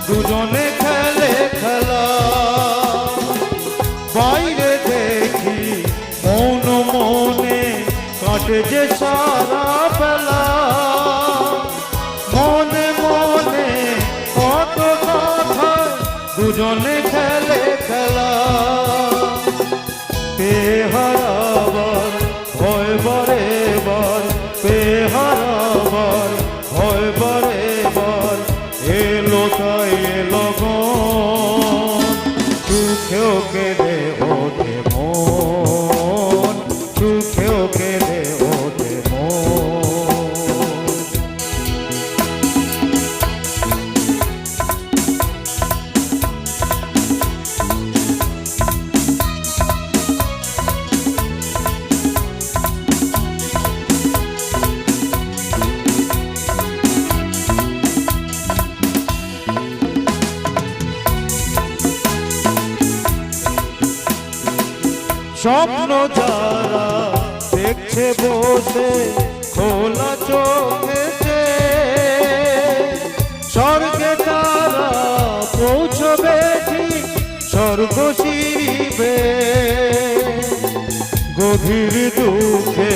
দুজনে খেলে খেলা। বাইরে দেখি মন মনে কাটে যে সারা বেলা, মনে মনে কত কথা দুজনে খেলে খেলা। পেহারাবার ভয় বারে বার, পেহারাবার ভয় বারে বার, এলো তাই এলো গন, সুখেও কেঁদে ওঠে মন, সুখেও কেঁদে ওঠে মন। স্বপ্ন যারা দেখছে বসে খোলা চোখেতে, স্বর্গে তারা পৌঁছবে ঠিক স্বর্গ শিবে। গভীর দুঃখে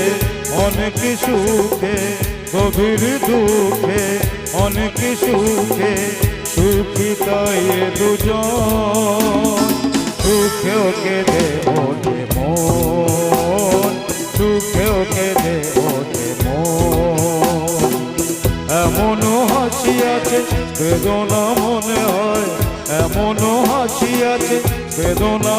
অনেক সুখে, গভীর দুঃখে অনেক সুখে, সুখী তাই দুজন, সুখেও কেঁদে ওঠে মন, সুখেও কেঁদে ওঠে মন। এমনও হাসি আছে বেদনা মনে হয়, এমনও হাসি আছে বেদনা।